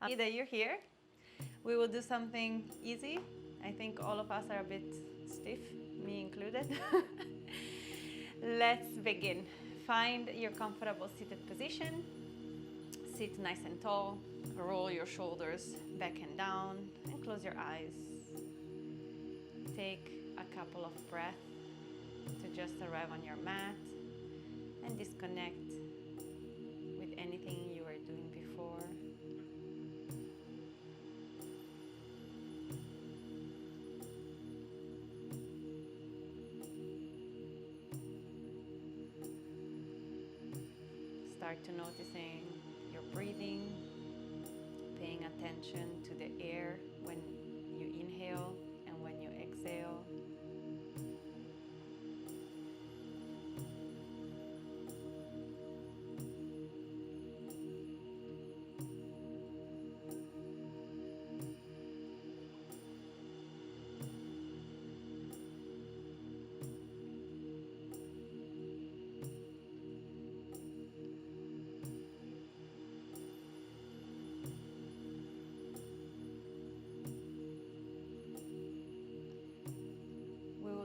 That you're here. We will do something easy. I think all of us are a bit stiff, me included. Let's begin. Find your comfortable seated position. Sit nice and tall. Roll your shoulders back and down and close your eyes. Take a couple of breaths to just arrive on your mat and disconnect with anything you were doing before. Start to noticing your breathing, paying attention to the air when you inhale and when you exhale.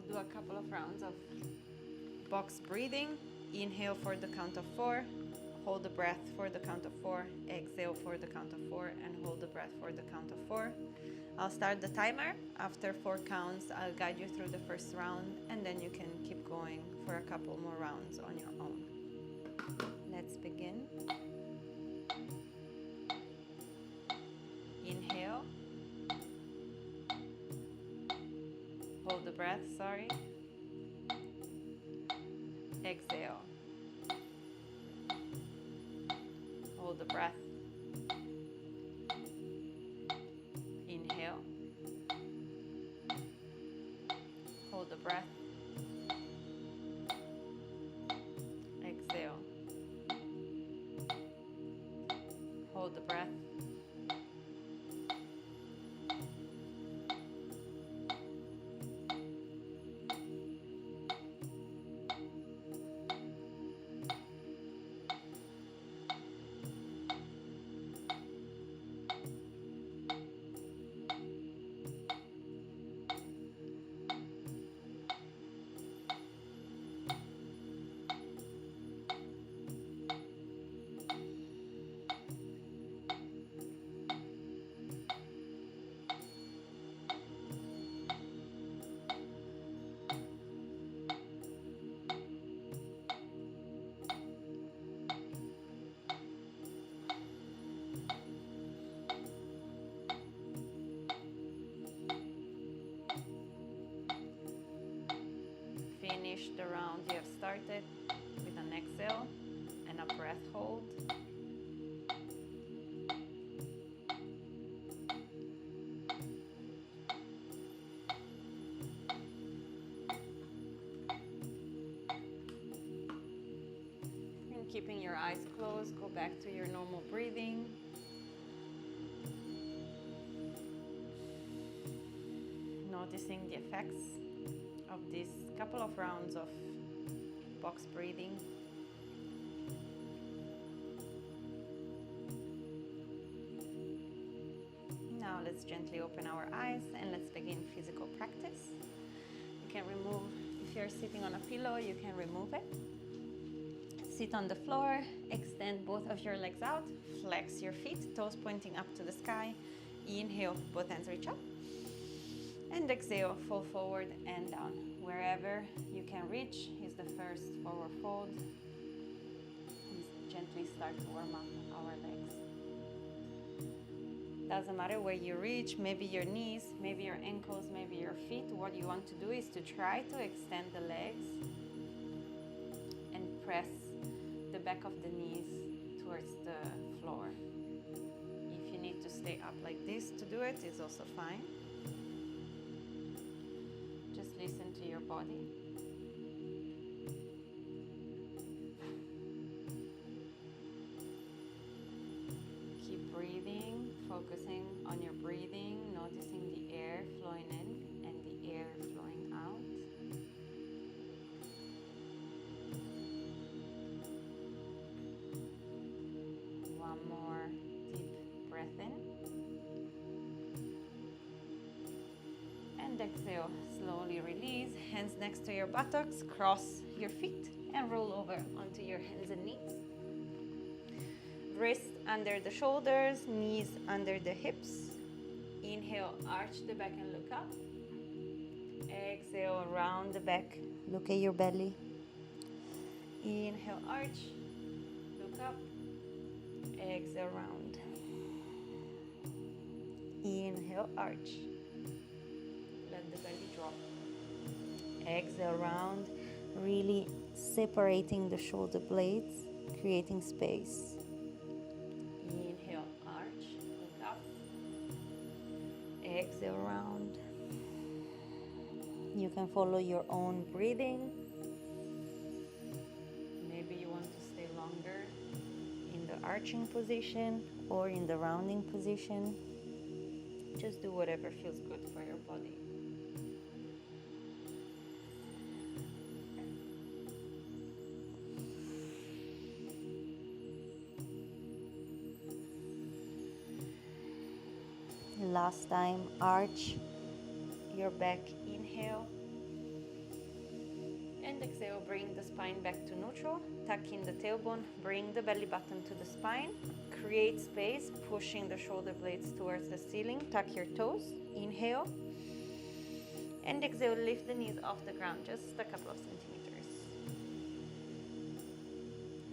Do a couple of rounds of box breathing. Inhale for the count of 4, hold the breath for the count of 4, exhale for the count of 4, and hold the breath for the count of 4. I'll start the timer. After 4 counts, I'll guide you through the first round, and then you can keep going for a couple more rounds on your own. Let's begin. Inhale. Hold the breath, sorry. Exhale. Hold the breath. Inhale. Hold the breath. Exhale. Hold the breath. Finish the round you have started with an exhale and a breath hold. And keeping your eyes closed, go back to your normal breathing. Noticing the effects of these couple of rounds of box breathing. Now let's gently open our eyes and let's begin physical practice. You can remove, if you're sitting on a pillow, you can remove it. Sit on the floor, extend both of your legs out, flex your feet, toes pointing up to the sky. Inhale, both hands reach up. And exhale, fold forward and down. Wherever you can reach is the first forward fold. And gently start to warm up our legs. Doesn't matter where you reach, maybe your knees, maybe your ankles, maybe your feet. What you want to do is to try to extend the legs and press the back of the knees towards the floor. If you need to stay up like this to do it, it's also fine. Just listen to your body. Keep breathing, focusing on your breathing, noticing the air flowing in and the air flowing out. One more deep breath in. exhale, slowly release. Hands next to your buttocks, cross your feet and roll over onto your hands and knees. Wrists under the shoulders, knees under the hips. Inhale, arch the back and look up. Exhale, round the back, look at your belly. Inhale, arch, look up. Exhale, round. Inhale, arch. Let the belly drop. Exhale, round. Really separating the shoulder blades, creating space. Inhale, arch, look up. Exhale, round. You can follow your own breathing. Maybe you want to stay longer in the arching position or in the rounding position. Just do whatever feels good for your body. Last time, arch your back, inhale. And exhale, bring the spine back to neutral. Tuck in the tailbone, bring the belly button to the spine. Create space, pushing the shoulder blades towards the ceiling. Tuck your toes, inhale. And exhale, lift the knees off the ground, just a couple of centimeters.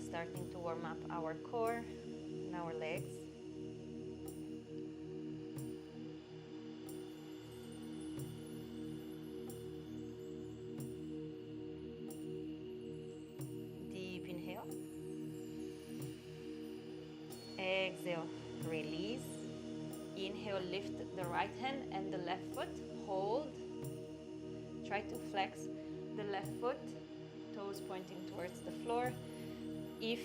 Starting to warm up our core and our legs. Exhale, release. Inhale, lift the right hand and the left foot. Hold. Try to flex the left foot, toes pointing towards the floor. If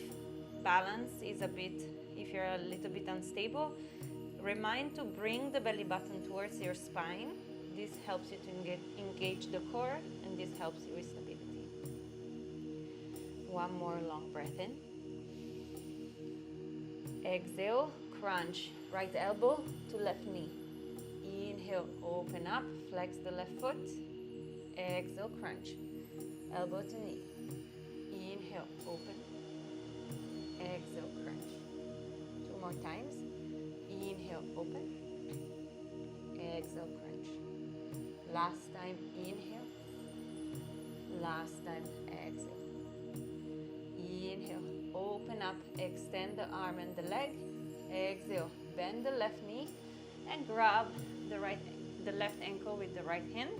balance is if you're a little bit unstable, remind to bring the belly button towards your spine. This helps you to engage the core, and this helps you with stability. One more long breath in. Exhale, crunch, right elbow to left knee. Inhale, open up, flex the left foot. Exhale, crunch, elbow to knee. Inhale, open. Exhale, crunch. Two more times. Inhale, open. Exhale, crunch. Last time, inhale. Last time, exhale. Inhale, open up, extend the arm and the leg. Exhale, bend the left knee and grab the left ankle with the right hand.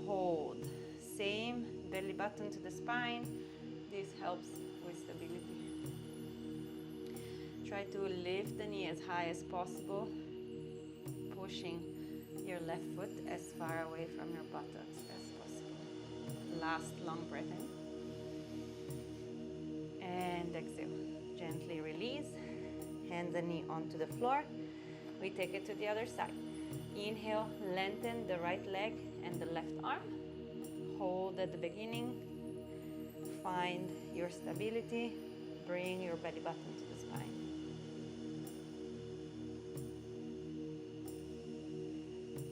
Hold. Same, belly button to the spine. This helps with stability. Try to lift the knee as high as possible, pushing your left foot as far away from your buttocks as possible. Last long breath in. And exhale. Gently release. Hand the knee onto the floor. We take it to the other side. Inhale, lengthen the right leg and the left arm. Hold at the beginning. Find your stability. Bring your belly button to the spine.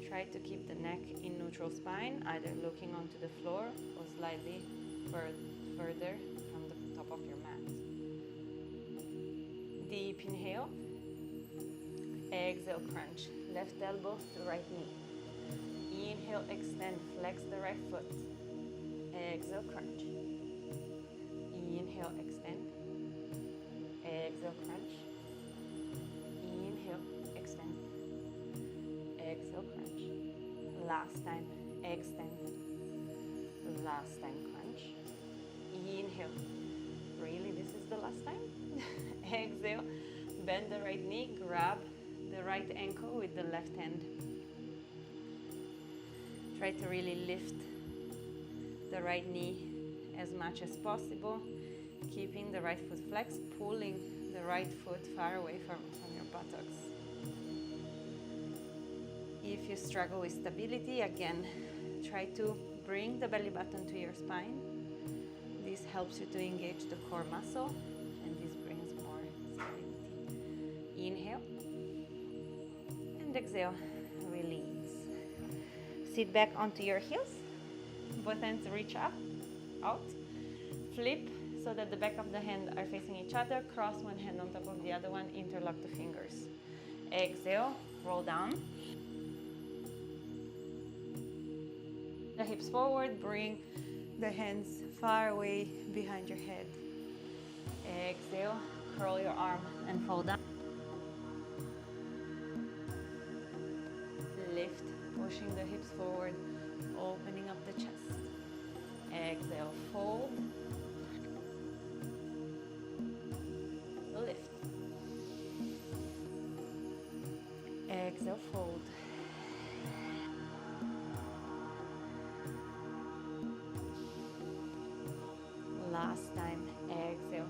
Try to keep the neck in neutral spine, either looking onto the floor or slightly further from the top of your mat. Deep inhale. Exhale, crunch. Left elbow to right knee. Inhale, extend, flex the right foot. Exhale, crunch. Inhale, extend. Exhale, crunch. Inhale, extend. Exhale, crunch. Last time, extend. Last time, crunch. Inhale. Really, this is the last time? Exhale. Bend the right knee, grab the right ankle with the left hand. Try to really lift the right knee as much as possible, keeping the right foot flexed, pulling the right foot far away from your buttocks. If you struggle with stability, again, try to bring the belly button to your spine. This helps you to engage the core muscle, and this brings more stability. Inhale and exhale, release. Sit back onto your heels. Both hands reach up, out. Flip so that the back of the hand are facing each other. Cross one hand on top of the other one. Interlock the fingers. Exhale, roll down. The hips forward. Bring the hands far away behind your head. Exhale, curl your arm and fold down. Lift, pushing the hips forward, opening up the chest. Exhale, fold. Lift. Exhale, fold. Last time, exhale.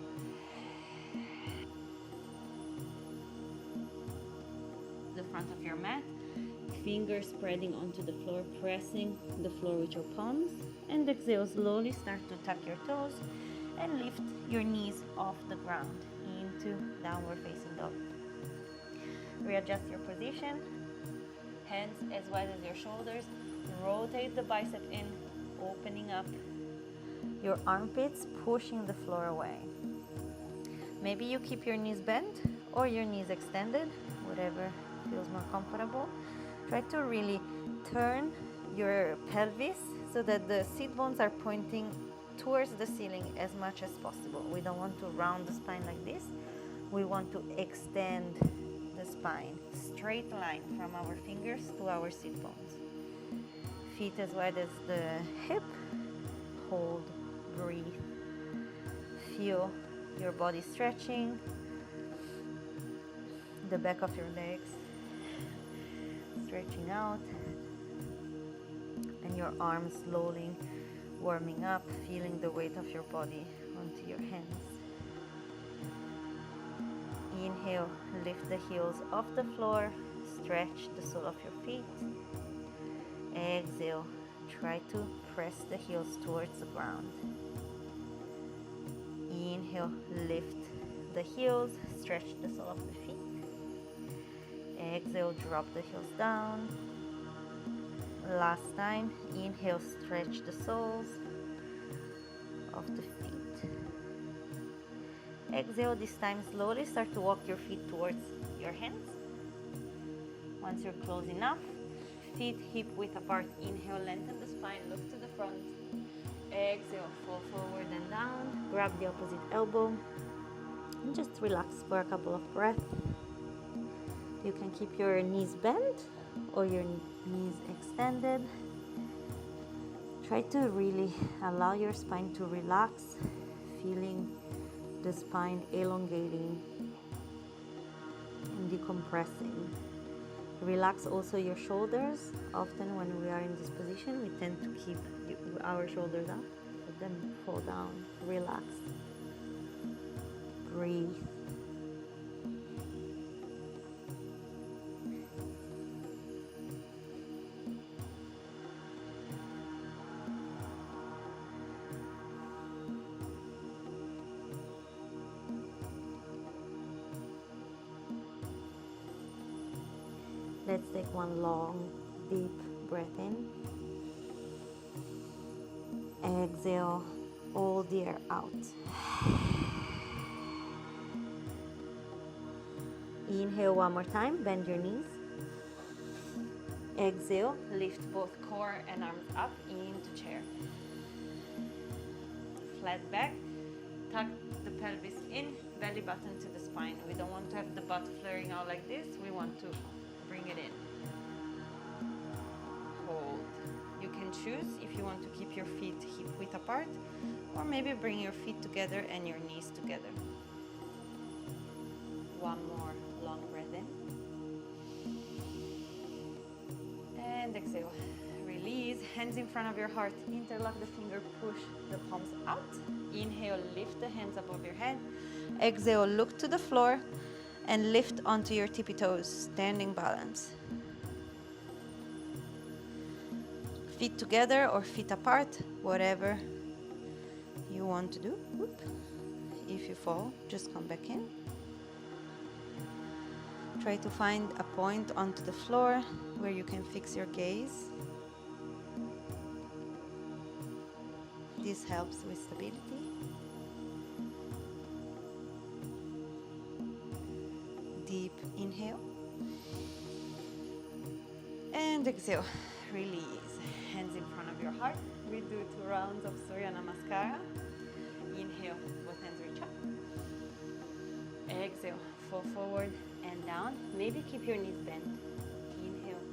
The front of your mat, fingers spreading onto the floor, pressing the floor with your palms. And exhale, slowly start to tuck your toes and lift your knees off the ground into downward facing dog. Readjust your position, hands as wide as your shoulders. Rotate the bicep in, opening up your armpits, pushing the floor away. Maybe you keep your knees bent or your knees extended, whatever feels more comfortable. Try to really turn your pelvis so that the seat bones are pointing towards the ceiling as much as possible. We don't want to round the spine like this. We want to extend the spine. Straight line from our fingers to our seat bones. Feet as wide as the hip. Hold, breathe. Feel your body stretching. The back of your legs stretching out. And your arms slowly warming up, feeling the weight of your body onto your hands. Inhale, lift the heels off the floor, stretch the sole of your feet. Exhale, try to press the heels towards the ground. Inhale, lift the heels, stretch the sole of the feet. Exhale, drop the heels down. Last time, inhale, stretch the soles of the feet. Exhale, this time slowly start to walk your feet towards your hands. Once you're close enough, feet hip width apart. Inhale, lengthen the spine, look to the front. Exhale, fall forward and down. Grab the opposite elbow and just relax for a couple of breaths. You can keep your knees bent or your knees extended. Try to really allow your spine to relax, feeling the spine elongating and decompressing. Relax also your shoulders. Often when we are in this position, we tend to keep our shoulders up, let them fall down. Relax. Breathe. Let's take one long, deep breath in. Exhale all the air out. Inhale one more time, bend your knees. Exhale, lift both core and arms up into chair. Flat back, tuck the pelvis in, belly button to the spine. We don't want to have the butt flaring out like this. We want to bring it in. Hold. You can choose if you want to keep your feet hip width apart or maybe bring your feet together and your knees together. One more long breath in. And exhale. Release. Hands in front of your heart. Interlock the finger. Push the palms out. Inhale. Lift the hands above your head. Exhale. Look to the floor and lift onto your tippy toes, standing balance. Feet together or feet apart, whatever you want to do. Whoop. If you fall, just come back in. Try to find a point onto the floor where you can fix your gaze. This helps with stability. Deep inhale. And exhale. Release. Hands in front of your heart. We do 2 rounds of Surya Namaskara. Inhale, both hands reach up. Exhale, fall forward and down. Maybe keep your knees bent. Inhale,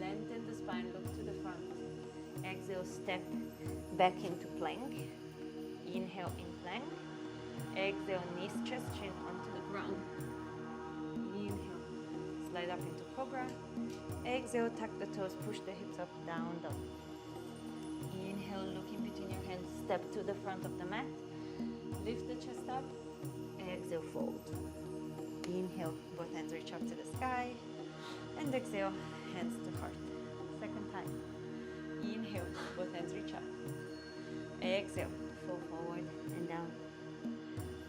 lengthen the spine, look to the front. Exhale, step back into plank. Inhale, in plank. Exhale, knees, chest, chin onto the ground. Inhale, slide up into cobra. Exhale, tuck the toes, push the hips up, down dog. Inhale, look in between your hands, step to the front of the mat. Lift the chest up. Exhale, fold. Inhale, both hands reach up to the sky. And exhale, hands to heart. Second time. Inhale, both hands reach up. Exhale, fall forward and down.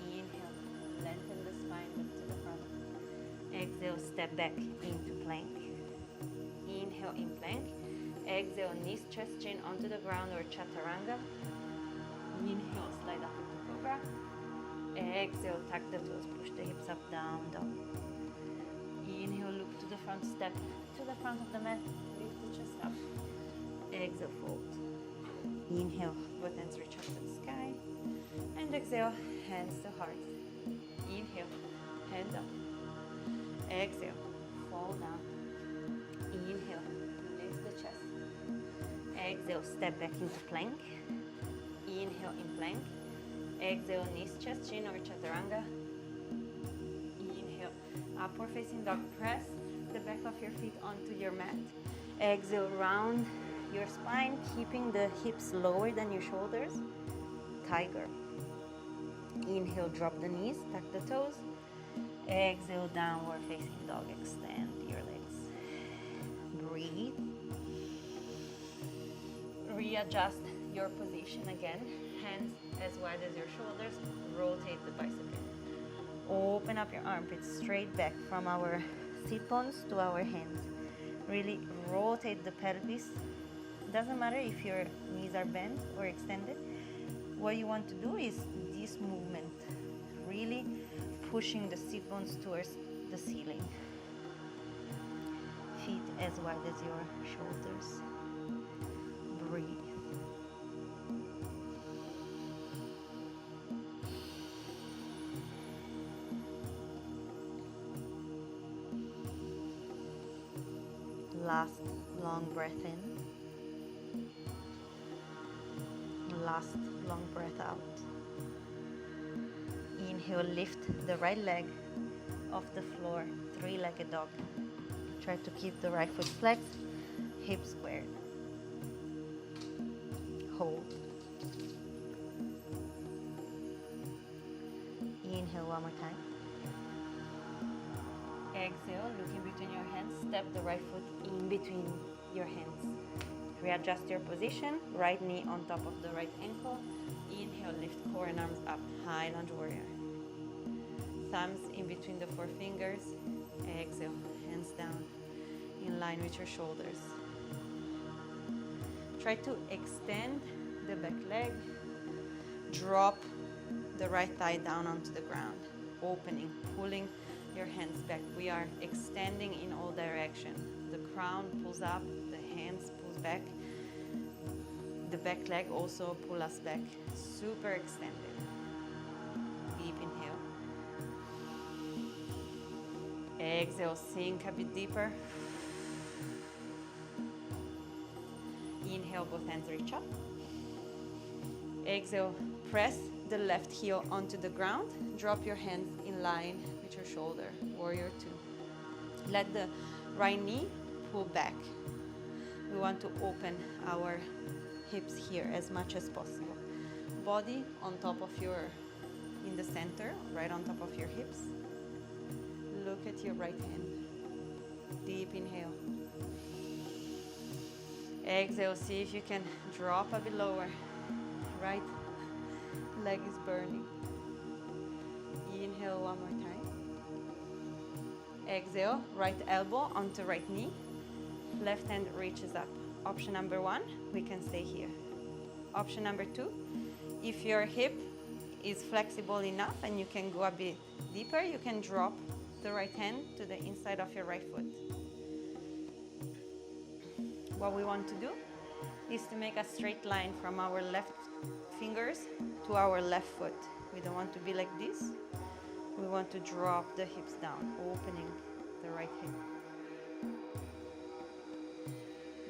Inhale, lengthen the spine, look to the front. Exhale, step back into plank. Inhale, in plank. Exhale, knees, chest, chin onto the ground or chaturanga. Inhale, slide up into cobra. Exhale, tuck the toes, push the hips up, down dog. Inhale, look to the front, step to the front of the mat, lift the chest up. Exhale, fold. Inhale, both hands reach up to the sky. And exhale, hands to heart. Inhale, hand up. Exhale, fall down. Inhale, lift the chest. Exhale, step back into plank. Inhale, in plank. Exhale, knees, chest, chin or chaturanga. Inhale, upward facing dog. Press the back of your feet onto your mat. Exhale, round your spine, keeping the hips lower than your shoulders. Tiger. Inhale, drop the knees, tuck the toes. Exhale, downward facing dog. Extend your legs. Breathe. Readjust your position again. Hands as wide as your shoulders. Rotate the bicep. Open up your armpits straight back from our sit bones to our hands. Really rotate the pelvis. Doesn't matter if your knees are bent or extended. What you want to do is this movement, really pushing the sit bones towards the ceiling. Feet as wide as your shoulders. Breathe. Last long breath in. Last long breath out. Inhale, lift the right leg off the floor, 3-legged dog. Try to keep the right foot flexed, hips squared. Hold. Inhale one more time. Exhale, look in between your hands, step the right foot in between your hands. Readjust your position, right knee on top of the right ankle. Inhale, lift core and arms up, high lunge warrior. Thumbs in between the 4 fingers. Exhale, hands down, in line with your shoulders. Try to extend the back leg. Drop the right thigh down onto the ground. Opening, pulling your hands back. We are extending in all directions. The crown pulls up, the hands pulls back. The back leg also pull us back. Super extended. Deep inhale. Exhale, sink a bit deeper. Inhale, both hands reach up. Exhale, press the left heel onto the ground. Drop your hands in line with your shoulder, warrior 2. Let the right knee pull back. We want to open our hips here as much as possible. Body on top of in the center, right on top of your hips. Look at your right hand. Deep inhale. Exhale, see if you can drop a bit lower. Right leg is burning. Inhale one more time. Exhale, right elbow onto right knee. Left hand reaches up. Option number 1, we can stay here. Option number 2, If your hip is flexible enough and you can go a bit deeper, you can drop the right hand to the inside of your right foot. What we want to do is to make a straight line from our left fingers to our left foot. We don't want to be like this. We want to drop the hips down, opening the right hip.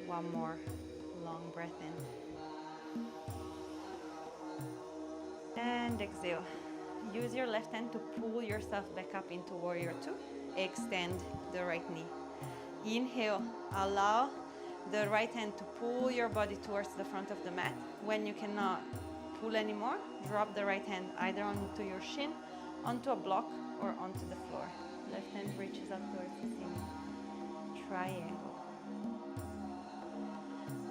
One more long breath in. And exhale. Use your left hand to pull yourself back up into warrior two. Extend the right knee. Inhale, allow the right hand to pull your body towards the front of the mat. When you cannot pull anymore, drop the right hand either onto your shin, onto a block, or onto the floor. Left hand reaches up towards the ceiling. Triangle.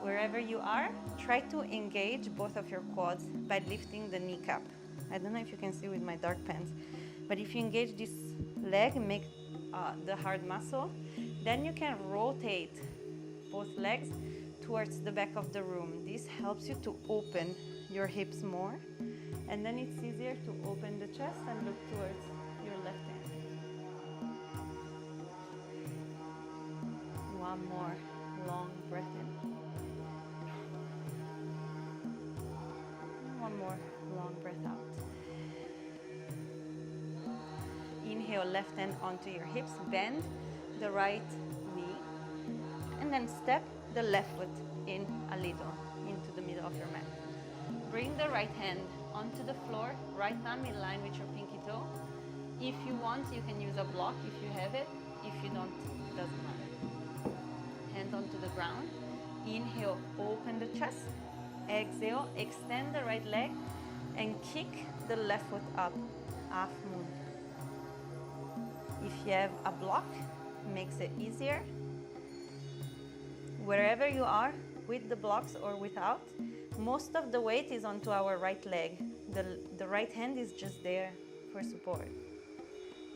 Wherever you are, try to engage both of your quads by lifting the kneecap. I don't know if you can see with my dark pants, but if you engage this leg and make the hard muscle, then you can rotate both legs towards the back of the room. This helps you to open your hips more, and then it's easier to open the chest and look towards your left hand. One more long breath in. One more long breath out. Inhale, left hand onto your hips, bend the right knee, and then step the left foot in a little into the middle of your mat. Bring the right hand onto the floor, right thumb in line with your pinky toe. If you want, you can use a block if you have it. If you don't, it doesn't matter. Hand onto the ground. Inhale, open the chest. Exhale, extend the right leg and kick the left foot up, half moon. If you have a block, makes it easier. Wherever you are, with the blocks or without, most of the weight is onto our right leg. The right hand is just there for support.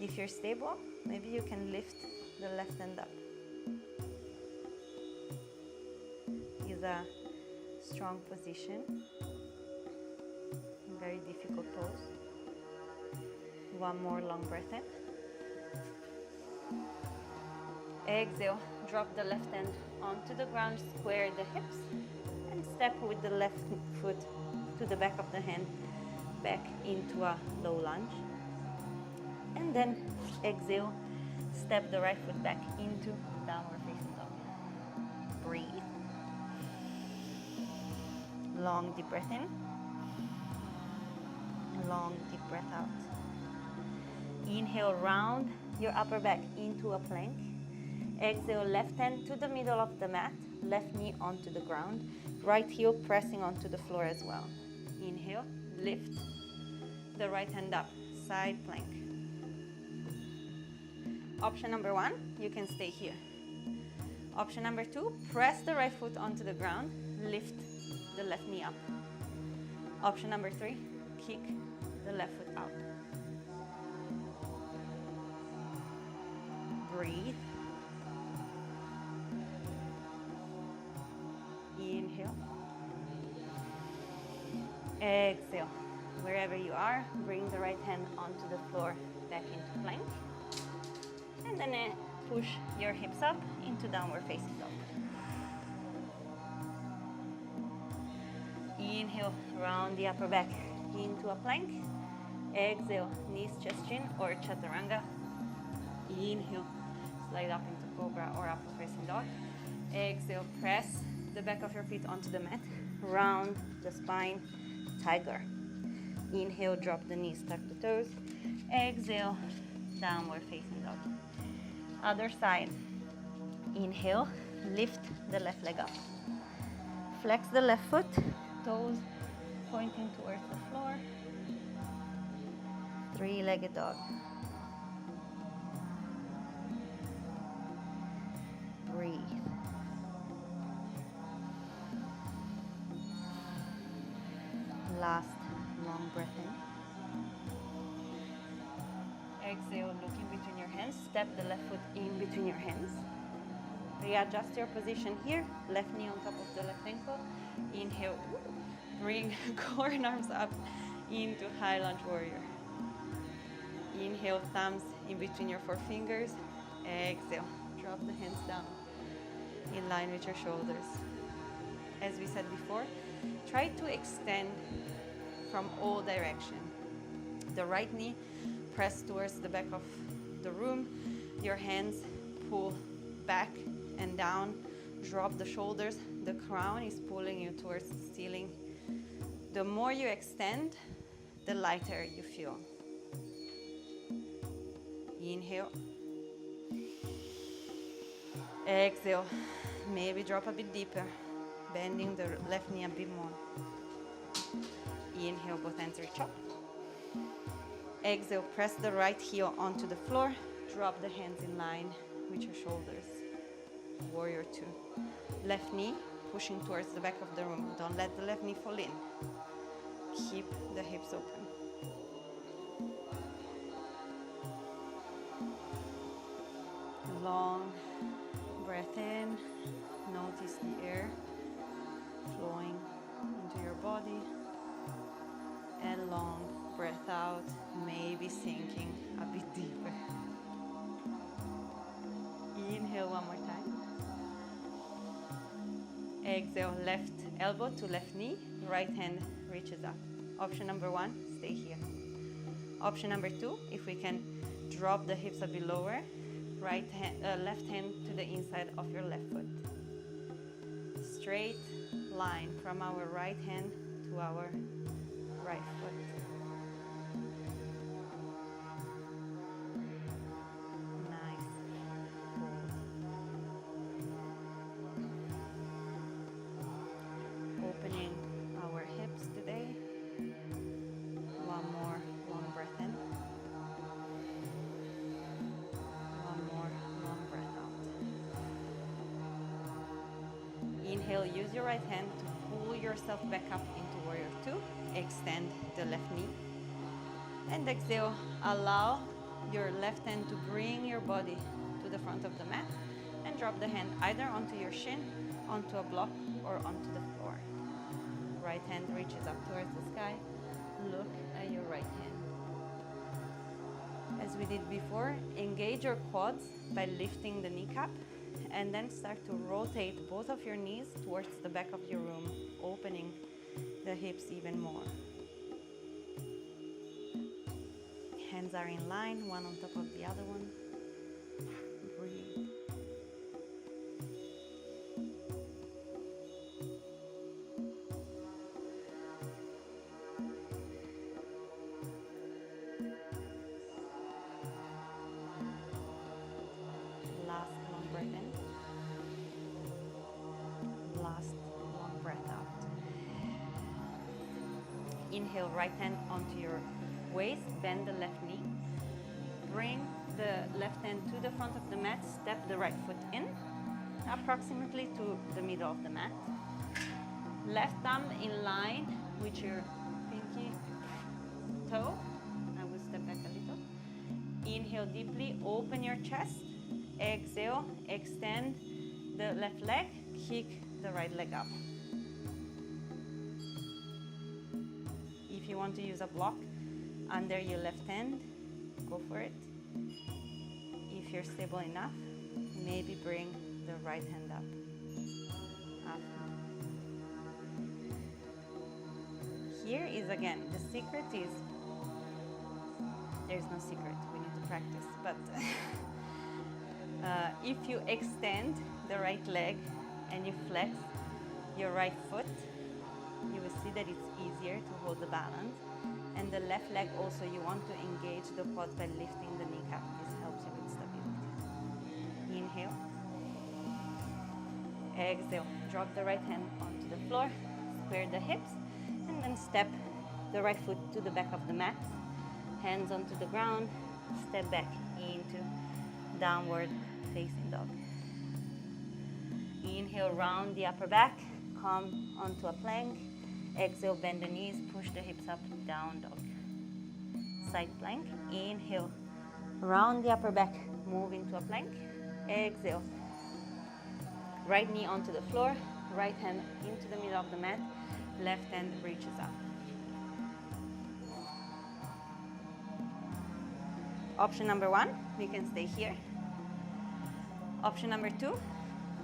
If you're stable, maybe you can lift the left hand up. Is a strong position, very difficult pose. One more long breath in. Exhale, drop the left hand onto the ground, square the hips, and step with the left foot to the back of the hand, back into a low lunge. And then exhale, step the right foot back into downward facing dog. Breathe. Long deep breath in. Long deep breath out. Inhale, round your upper back into a plank. Exhale, left hand to the middle of the mat, left knee onto the ground, right heel pressing onto the floor as well. Inhale, lift the right hand up, side plank. Option number one, you can stay here. Option number two, press the right foot onto the ground, lift the left knee up. Option number three, kick the left foot out. Breathe. Inhale. Exhale. Wherever you are, bring the right hand onto the floor, back into plank. And then push your hips up into downward facing dog. Inhale, round the upper back into a plank. Exhale, knees, chest, chin, or chaturanga. Inhale, slide up into cobra or upward facing dog. Exhale, press the back of your feet onto the mat. Round the spine, tiger. Inhale, drop the knees, tuck the toes. Exhale, downward facing dog. Other side. Inhale, lift the left leg up. Flex the left foot, toes pointing towards the floor. Three-legged dog. Breathe. Last long breath in. Exhale, looking between your hands. Step the left foot in between your hands. Readjust your position here. Left knee on top of the left ankle. Inhale, Bring core and arms up into high lunge warrior. Inhale, thumbs in between your forefingers. Exhale, drop the hands down in line with your shoulders. As we said before, try to extend from all directions. The right knee press towards the back of the room. Your hands pull back and down. Drop the shoulders. The crown is pulling you towards the ceiling. The more you extend, the lighter you feel. Inhale. Exhale. Maybe drop a bit deeper, bending the left knee a bit more. Inhale, both hands reach up. Exhale, press the right heel onto the floor. Drop the hands in line with your shoulders. Warrior two. Left knee pushing towards the back of the room. Don't let the left knee fall in. Keep the hips open. Long breath in. Notice the air flowing into your body. And long breath out, maybe sinking a bit deeper. Inhale one more time. Exhale, left elbow to left knee, right hand reaches up. Option number one, stay here. Option number two, if we can drop the hips a bit lower, left hand to the inside of your left foot. Straight line from our right hand to our right foot. Nice. Opening our hips today. One more long breath in. One more long breath out. Inhale, use your right hand to pull yourself back up into warrior two. Extend the left knee. And exhale, allow your left hand to bring your body to the front of the mat and drop the hand either onto your shin, onto a block, or onto the floor. Right hand reaches up towards the sky. Look at your right hand. As we did before, engage your quads by lifting the kneecap and then start to rotate both of your knees towards the back of your room, opening the hips even more. Hands are in line, one on top of the other one. Breathe. Last long breath in. Last long breath out. Inhale, right hand onto your waist, bend the left knee. Bring the left hand to the front of the mat, step the right foot in, approximately to the middle of the mat. Left thumb in line with your pinky toe. I will step back a little. Inhale deeply, open your chest. Exhale, extend the left leg, kick the right leg up. If you want to use a block under your left hand, go for it. If you're stable enough, maybe bring the right hand up. Up. Here is again, the secret is, there's no secret, we need to practice, but if you extend the right leg and you flex your right foot, you will see that it's easier to hold the balance. And the left leg also, you want to engage the quads by lifting the kneecap. This helps you with stability. Inhale. Exhale. Drop the right hand onto the floor. Square the hips. And then step the right foot to the back of the mat. Hands onto the ground. Step back into downward facing dog. Inhale, round the upper back. Come onto a plank. Exhale, bend the knees, push the hips up, down dog. Side plank. Inhale, round the upper back, move into a plank. Exhale. Right knee onto the floor, right hand into the middle of the mat. left hand reaches up. Option number 1, we can stay here. Option number 2,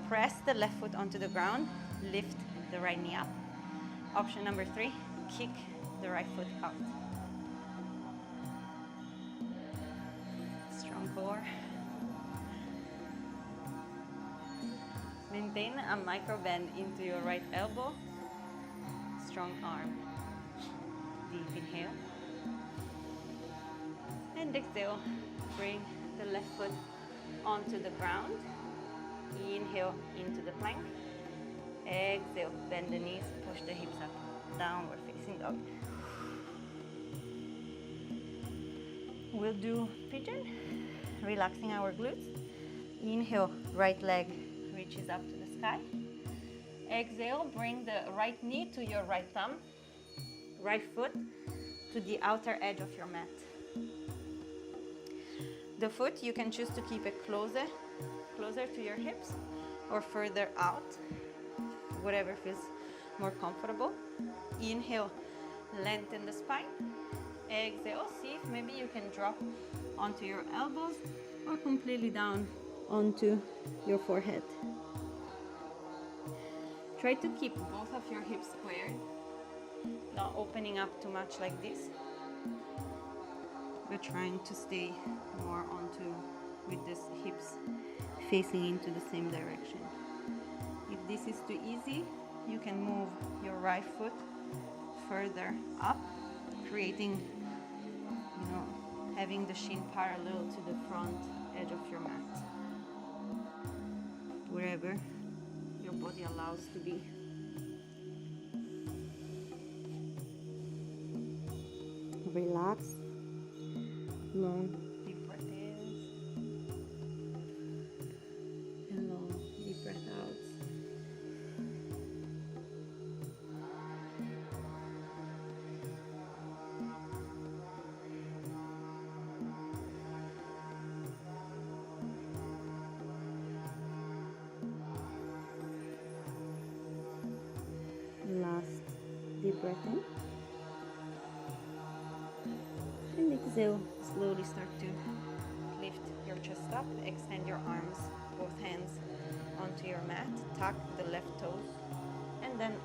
press the left foot onto the ground, lift the right knee up. Option number 3, kick the right foot out. Strong core. Maintain a micro bend into your right elbow. Strong arm. Deep inhale. And exhale. Bring the left foot onto the ground. Inhale into the plank. Exhale. Bend the knees. Push the hips up. Downward facing dog. We'll do pigeon. Relaxing our glutes. Inhale. Right leg reaches up to the sky. Exhale, bring the right knee to your right thumb, right foot to the outer edge of your mat. The foot, you can choose to keep it closer to your hips or further out, whatever feels more comfortable. Inhale, lengthen the spine. Exhale, see if maybe you can drop onto your elbows or completely down onto your forehead. Try to keep both of your hips squared, not opening up too much like this. We're trying to stay more with this hips facing into the same direction. If this is too easy, you can move your right foot further up, creating, having the shin parallel to the front edge of your mat. Wherever your body allows to be. Relax. Long deep breath in and long deep breath out. Last deep breath in and exhale. Slowly start to lift your chest up, extend your arms, both hands onto your mat, tuck the left toes, and then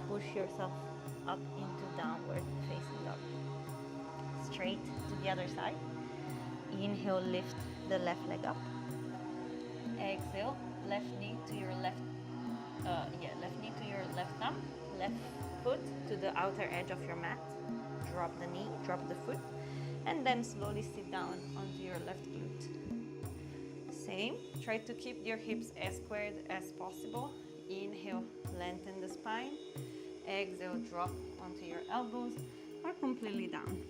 push yourself up into downward facing dog. Straight to the other side. Inhale, lift the left leg up. Exhale, left knee to your left knee to your left thumb, left foot to the outer edge of your mat. Drop the knee, drop the foot, and then slowly sit down onto your left glute. Same, try to keep your hips as squared as possible. Inhale, lengthen the spine. Exhale, drop onto your elbows or completely down.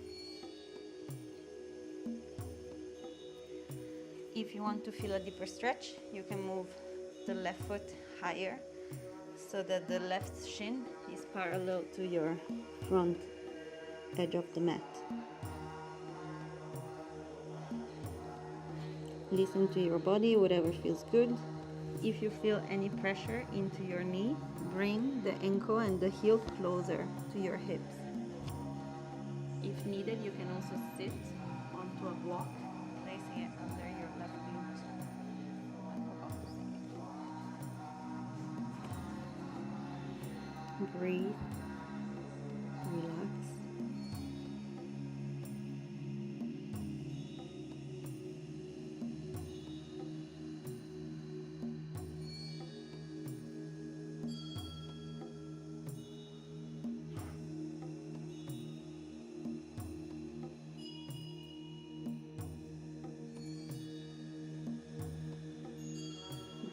If you want to feel a deeper stretch, you can move the left foot higher so that the left shin is parallel to your front edge of the mat. Listen to your body, whatever feels good. If you feel any pressure into your knee, bring the ankle and the heel closer to your hips. If needed, you can also sit onto a block, placing it under your left glute. Breathe, relax.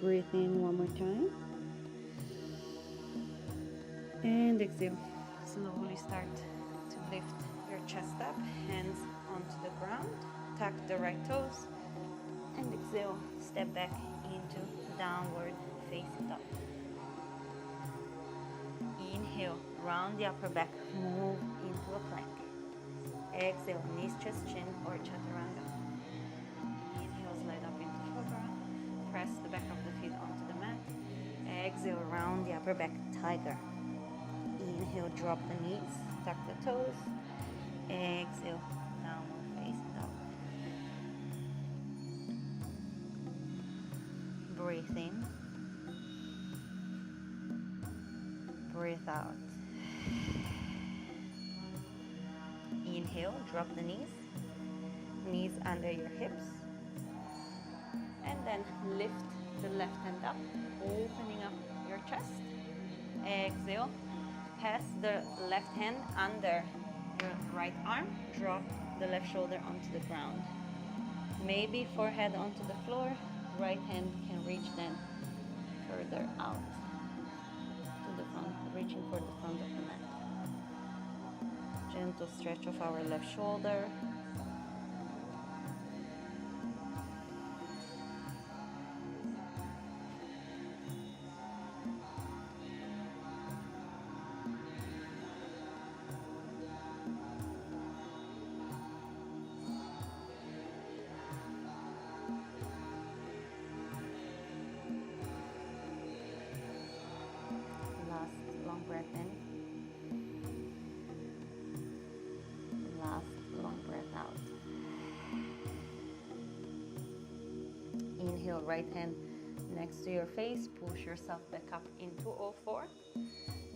Breathe in one more time. And exhale. Slowly start to lift your chest up, hands onto the ground. Tuck the right toes. And exhale, step back into downward facing dog. Inhale, round the upper back, move into a plank. Exhale, knees, chest, chin, or chaturanga. Inhale, slide up into cobra. Press the back of the feet onto the mat. Exhale, round the upper back, tiger. Inhale. Inhale, drop the knees, tuck the toes. Exhale, downward facing dog. Breathe in. Breathe out. Inhale, drop the knees. Knees under your hips. And then lift the left hand up, opening up your chest. Exhale, pass the left hand under your right arm. Drop the left shoulder onto the ground. Maybe forehead onto the floor. Right hand can reach then further out to the front, reaching for the front of the mat. Gentle stretch of our left shoulder. Long breath in. Last long breath out. Inhale, right hand next to your face. Push yourself back up into all four.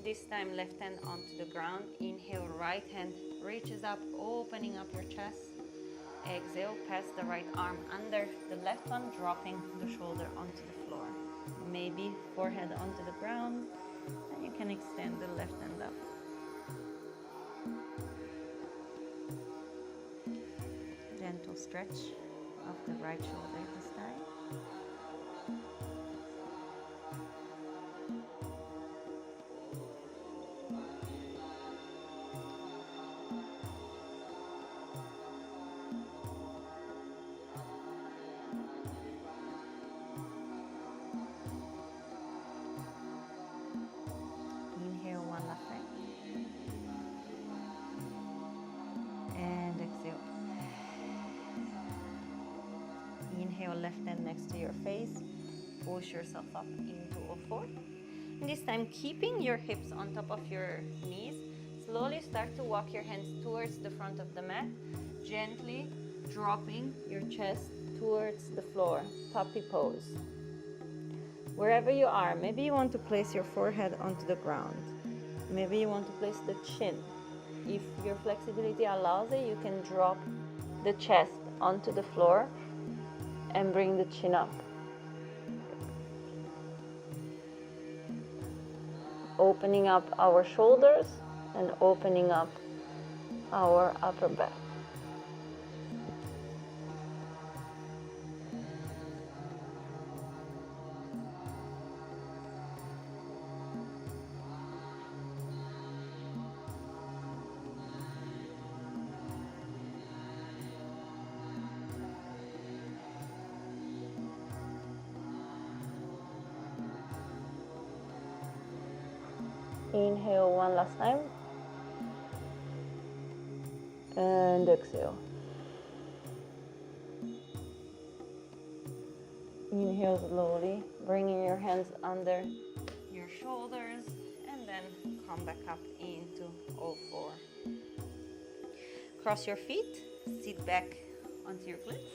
This time, left hand onto the ground. Inhale, right hand reaches up, opening up your chest. Exhale, pass the right arm under the left one, dropping the shoulder onto the floor. Maybe forehead onto the ground. And you can extend the left hand up. Gentle stretch of the right shoulder this time. Inhale one last time. And exhale. Inhale, left hand next to your face. Push yourself up into all four. And this time, keeping your hips on top of your knees, slowly start to walk your hands towards the front of the mat, gently dropping your chest towards the floor, puppy pose. Wherever you are, maybe you want to place your forehead onto the ground. Maybe you want to place the chin. If your flexibility allows it, you can drop the chest onto the floor and bring the chin up. Opening up our shoulders and opening up our upper back. Inhale one last time. And exhale. Inhale slowly, bringing your hands under your shoulders and then come back up into all four. Cross your feet, sit back onto your glutes.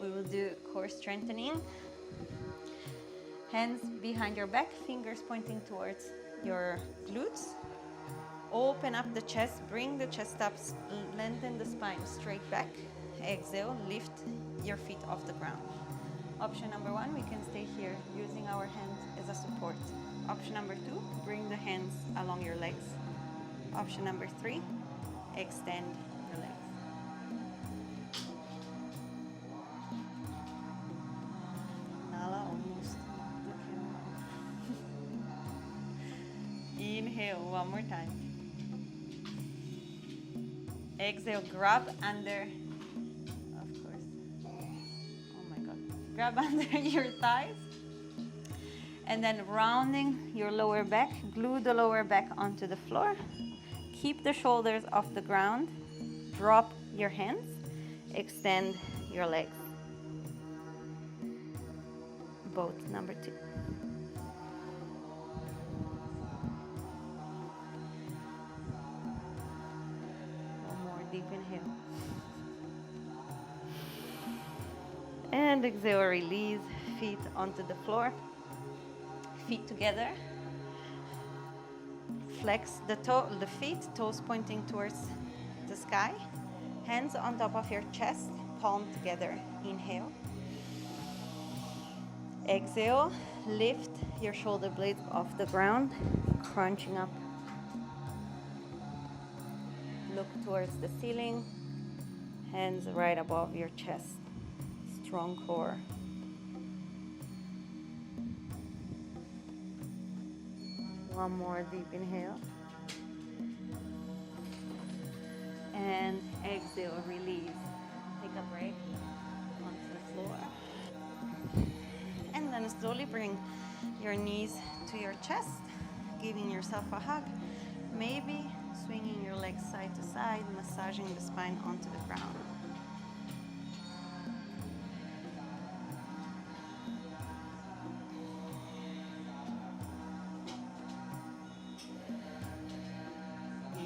We will do core strengthening. Hands behind your back, fingers pointing towards your glutes. Open up the chest, bring the chest up, lengthen the spine straight back. Exhale, lift your feet off the ground. Option number one, we can stay here using our hands as a support. Option number two, bring the hands along your legs. Option number three, extend the legs. Inhale one more time. Exhale, grab under, of course, oh my God, grab under your thighs. And then rounding your lower back, glue the lower back onto the floor. Keep the shoulders off the ground. Drop your hands. Extend your legs. Both, number two. And exhale, release, feet onto the floor, feet together. Flex the feet, toes pointing towards the sky. Hands on top of your chest, palm together. Inhale. Exhale, lift your shoulder blades off the ground, crunching up. Look towards the ceiling, hands right above your chest. Strong core. One more deep inhale. And exhale, release. Take a break onto the floor. And then slowly bring your knees to your chest, giving yourself a hug. Maybe swinging your legs side to side, massaging the spine onto the ground.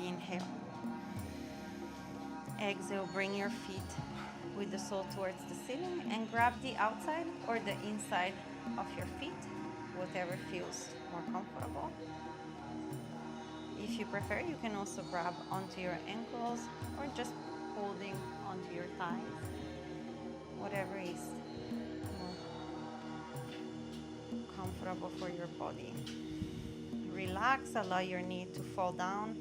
Inhale. Exhale, bring your feet with the sole towards the ceiling and grab the outside or the inside of your feet, whatever feels more comfortable. If you prefer, you can also grab onto your ankles or just holding onto your thighs, whatever is more comfortable for your body. Relax, allow your knee to fall down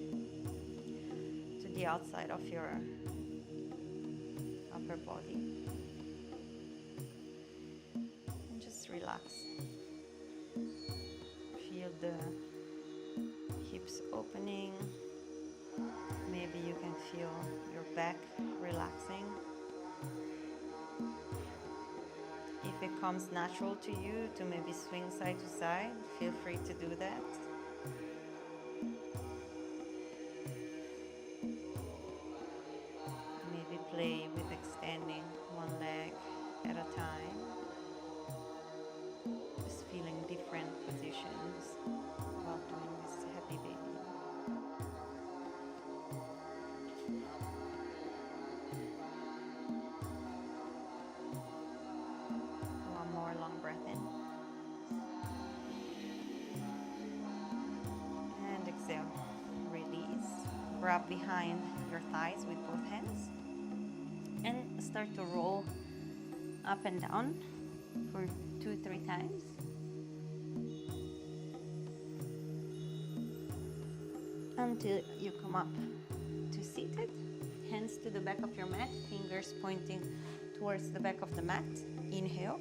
to the outside of your upper body. And just relax. Feel the hips opening. Maybe you can feel your back relaxing. If it comes natural to you to maybe swing side to side, feel free to do that. Maybe play with extending one leg at a time. Just feeling different positions while doing this happy baby. One more long breath in. And exhale. Release. Grab behind your thighs with both hands. And start to roll up and down for 2-3 times. Until you come up to seated. Hands to the back of your mat, fingers pointing towards the back of the mat. Inhale.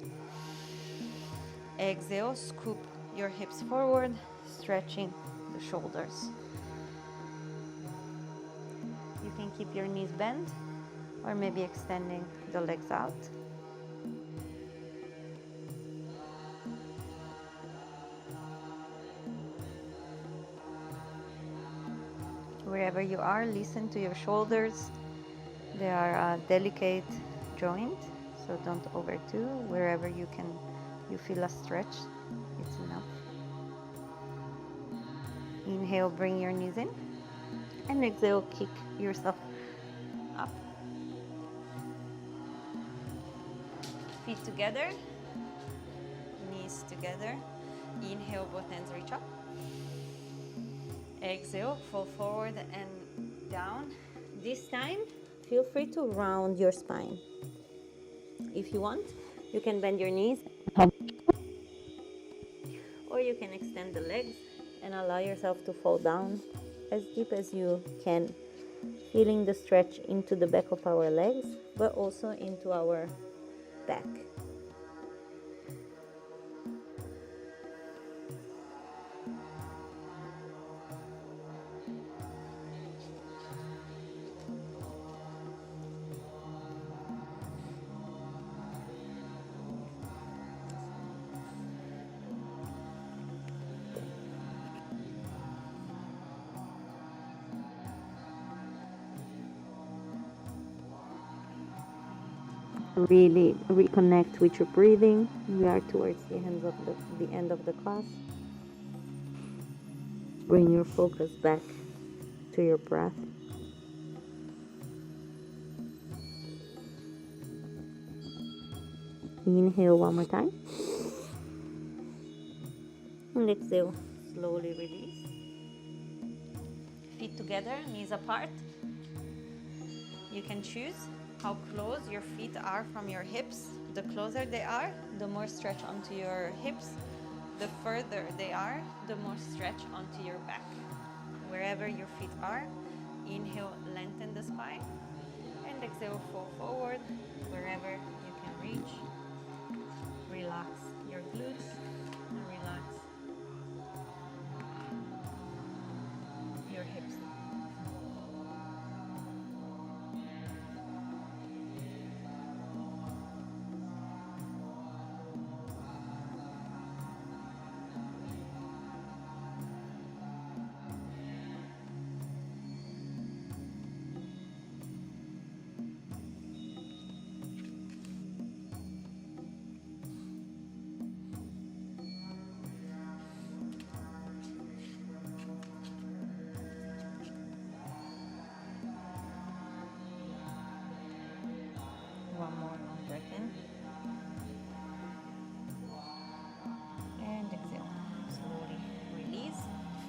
Exhale, scoop your hips forward, stretching the shoulders. You can keep your knees bent or maybe extending the legs out. Wherever you are, listen to your shoulders. They are a delicate joint, so don't overdo. Wherever you feel a stretch, it's enough. Inhale, bring your knees in, and exhale, kick yourself up. Feet together, knees together. Inhale, both hands reach up. Exhale, fall forward and down. This time, feel free to round your spine. If you want, you can bend your knees, or you can extend the legs and allow yourself to fall down as deep as you can, feeling the stretch into the back of our legs, but also into our back. Really reconnect with your breathing. We are towards the end of the class. Bring your focus back to your breath. Inhale one more time. And exhale, slowly release. Feet together, knees apart. You can choose how close your feet are from your hips. The closer they are, the more stretch onto your hips. The further they are, the more stretch onto your back. Wherever your feet are, inhale, lengthen the spine. And exhale, fall forward. Wherever you can reach. Relax your glutes and relax your hips. One more long breath in. And exhale. Slowly release.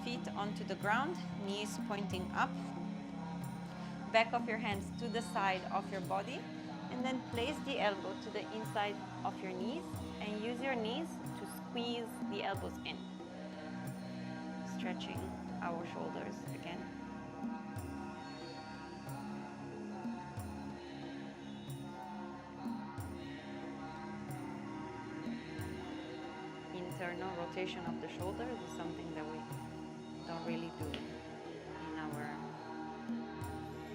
Feet onto the ground, knees pointing up. Back of your hands to the side of your body. And then place the elbow to the inside of your knees. And use your knees to squeeze the elbows in. Stretching our shoulders again. Internal rotation of the shoulders is something that we don't really do in our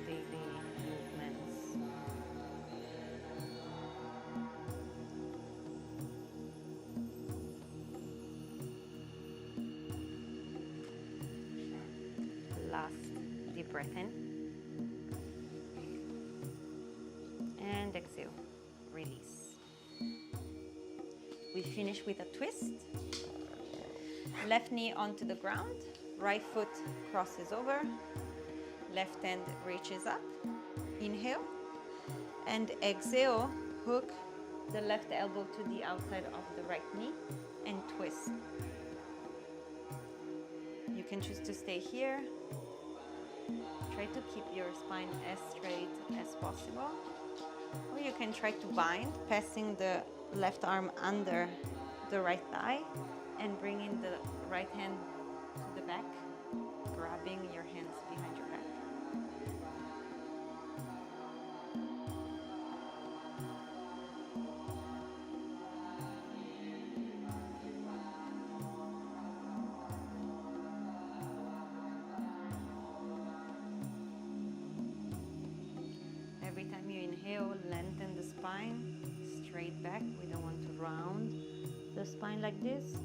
daily movements. Last deep breath in. And exhale, release. We finish with a twist. Left knee onto the ground, right foot crosses over, left hand reaches up. Inhale, and exhale, hook the left elbow to the outside of the right knee and twist. You can choose to stay here. Try to keep your spine as straight as possible. Or you can try to bind, passing the left arm under the right thigh and bringing the right hand to the back, grabbing your hands behind your back. Every time you inhale, lengthen the spine, straight back. We don't want to round the spine like this.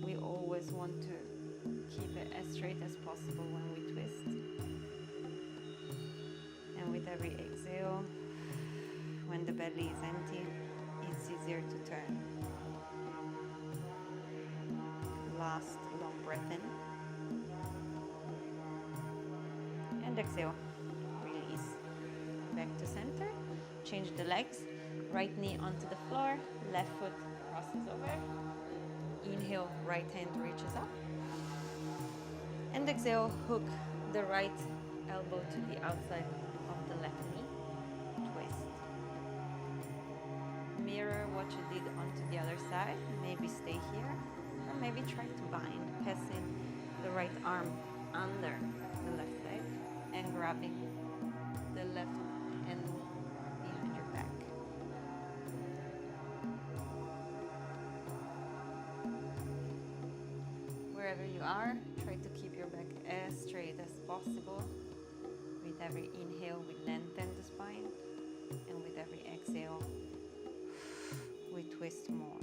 We always want to keep it as straight as possible when we twist. And with every exhale, when the belly is empty, it's easier to turn. Last long breath in. And exhale. Release. Back to center. Change the legs. Right knee onto the floor. Left foot crosses over. Inhale, right hand reaches up. And exhale, hook the right elbow to the outside of the left knee. Twist. Mirror what you did onto the other side. Maybe stay here, or maybe try to bind, passing the right arm under the left leg and grabbing the left hand behind your back. Wherever you are, try to keep your back as straight as possible. With every inhale, we lengthen the spine, and with every exhale, we twist more.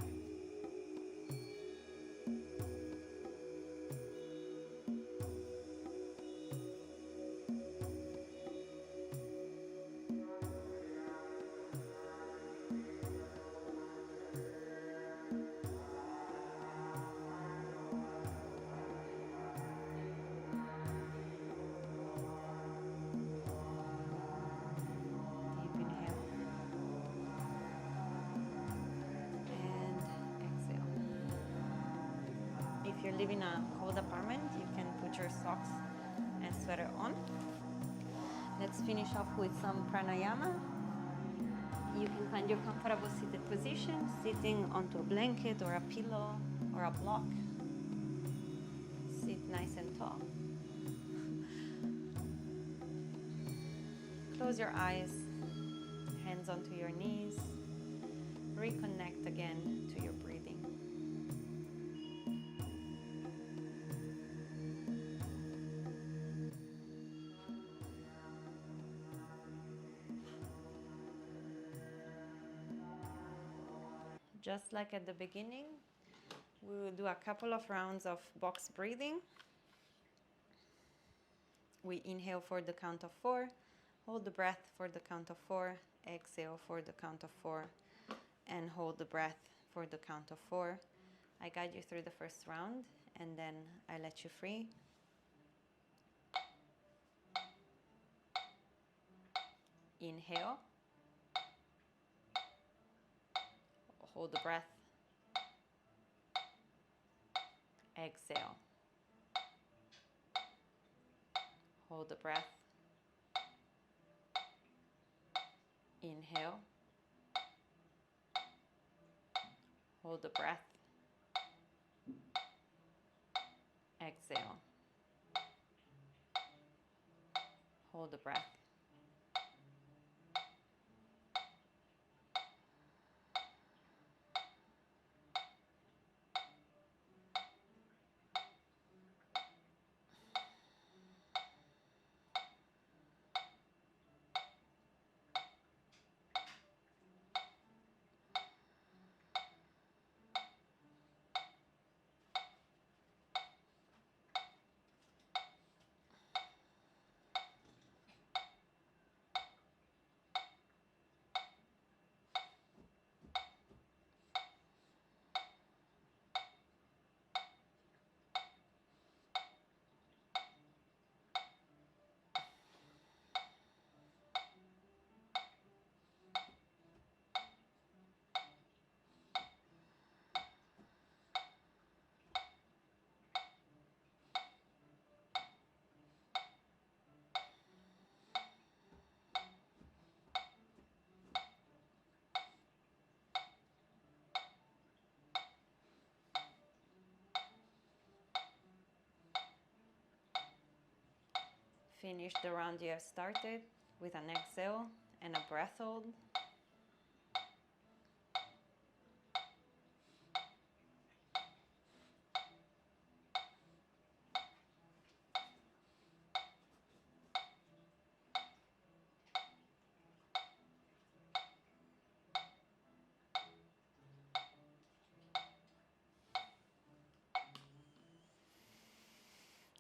Deep inhale. you live in a cold apartment, you can put your socks and sweater on. Let's finish off with some pranayama. You can find your comfortable seated position, sitting onto a blanket or a pillow or a block. Sit nice and tall. Close your eyes, hands onto your knees. Reconnect again to your breathing. Just like at the beginning, we will do a couple of rounds of box breathing. We inhale for the count of 4, hold the breath for the count of 4, exhale for the count of 4, and hold the breath for the count of 4. I guide you through the first round, and then I let you free. Inhale. Hold the breath. Exhale. Hold the breath. Inhale. Hold the breath. Exhale. Hold the breath. Finish the round you have started with an exhale and a breath hold.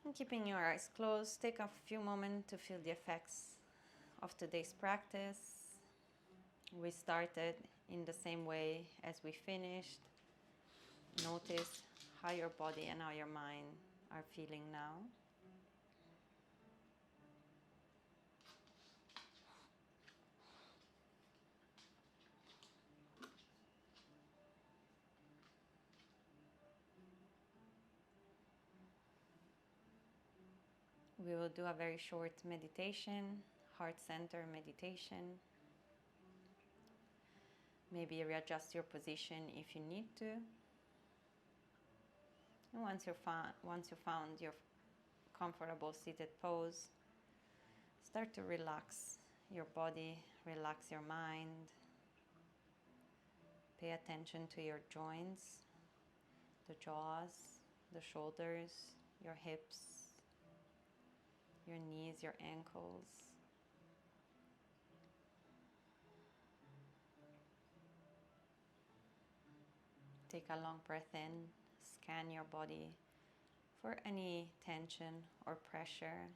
And keeping your eyes closed, take a few moments to feel the effects of today's practice. We started in the same way as we finished. Notice how your body and how your mind are feeling now. We will do a very short meditation, heart center meditation. Maybe readjust your position if you need to. And once you found your comfortable seated pose, start to relax your body, relax your mind. Pay attention to your joints, the jaws, the shoulders, your hips, your knees, your ankles. Take a long breath in, scan your body for any tension or pressure.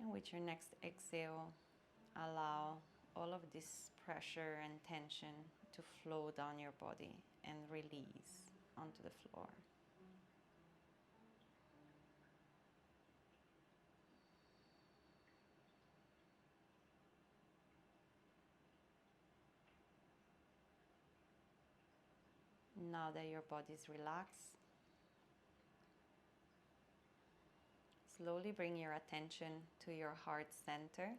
And with your next exhale, allow all of this pressure and tension to flow down your body and release onto the floor. Now that your body is relaxed, slowly bring your attention to your heart center,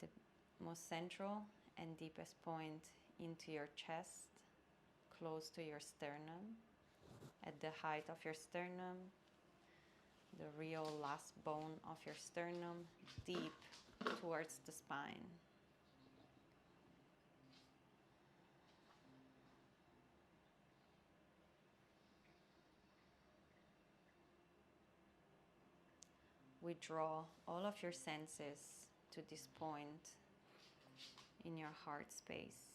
the most central and deepest point into your chest, close to your sternum. At the height of your sternum, the real last bone of your sternum, deep towards the spine. Withdraw all of your senses to this point in your heart space.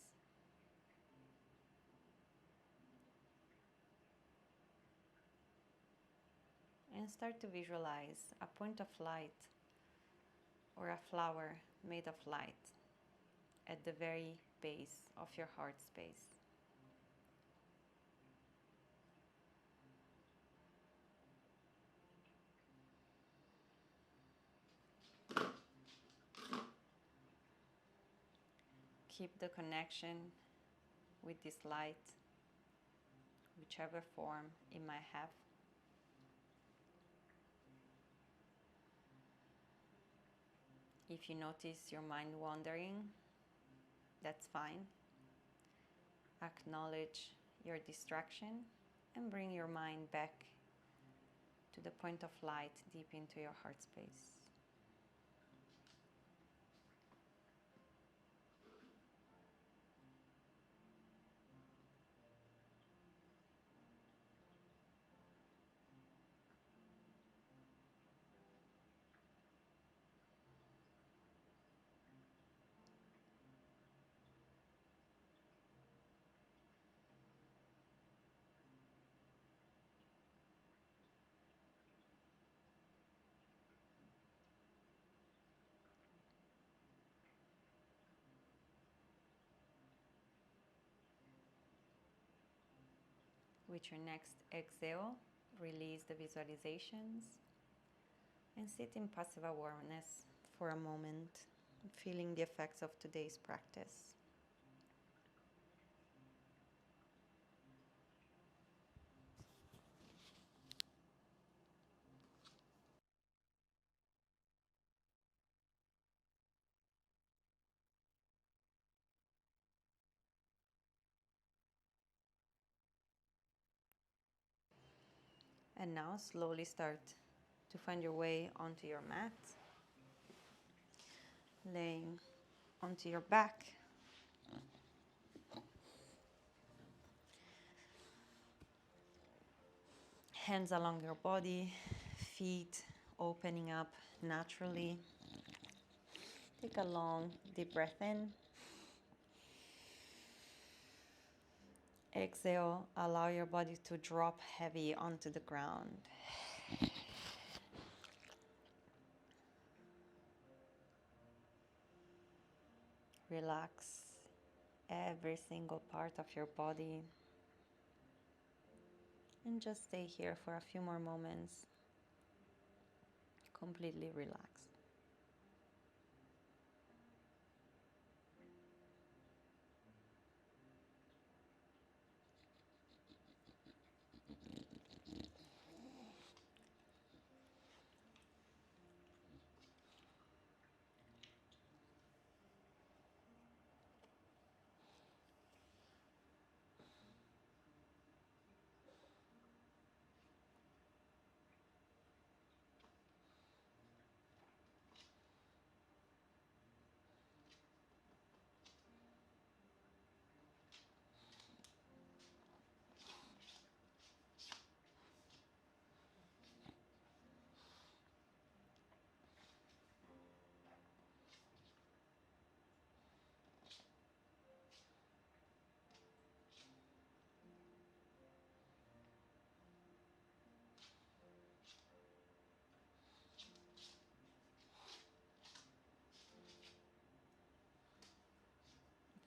And start to visualize a point of light or a flower made of light at the very base of your heart space. Keep the connection with this light, whichever form it might have. If you notice your mind wandering, that's fine. Acknowledge your distraction and bring your mind back to the point of light deep into your heart space. With your next exhale, release the visualizations and sit in passive awareness for a moment, feeling the effects of today's practice. And now slowly start to find your way onto your mat, laying onto your back. Hands along your body, feet opening up naturally. Take a long, deep breath in. Exhale, allow your body to drop heavy onto the ground. Relax every single part of your body and just stay here for a few more moments, completely relaxed.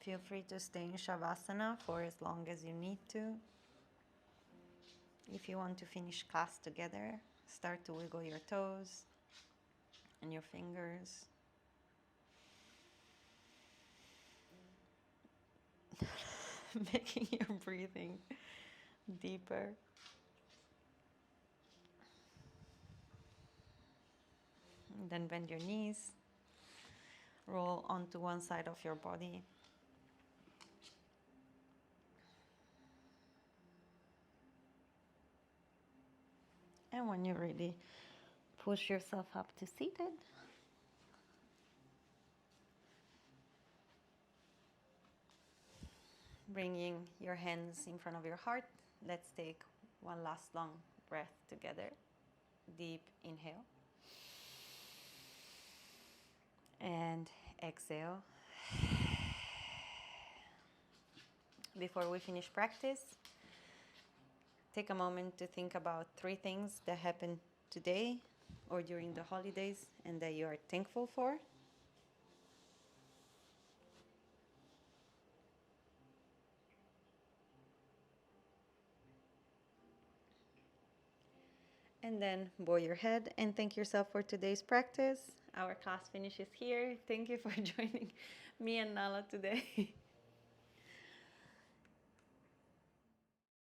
Feel free to stay in Shavasana for as long as you need to. If you want to finish class together, start to wiggle your toes and your fingers. making your breathing deeper. And then bend your knees, roll onto one side of your body. And when you're ready, push yourself up to seated. Bringing your hands in front of your heart. Let's take one last long breath together. Deep inhale. And exhale. Before we finish practice, take a moment to think about 3 things that happened today or during the holidays and that you are thankful for. And then bow your head and thank yourself for today's practice. Our class finishes here. Thank you for joining me and Nala today.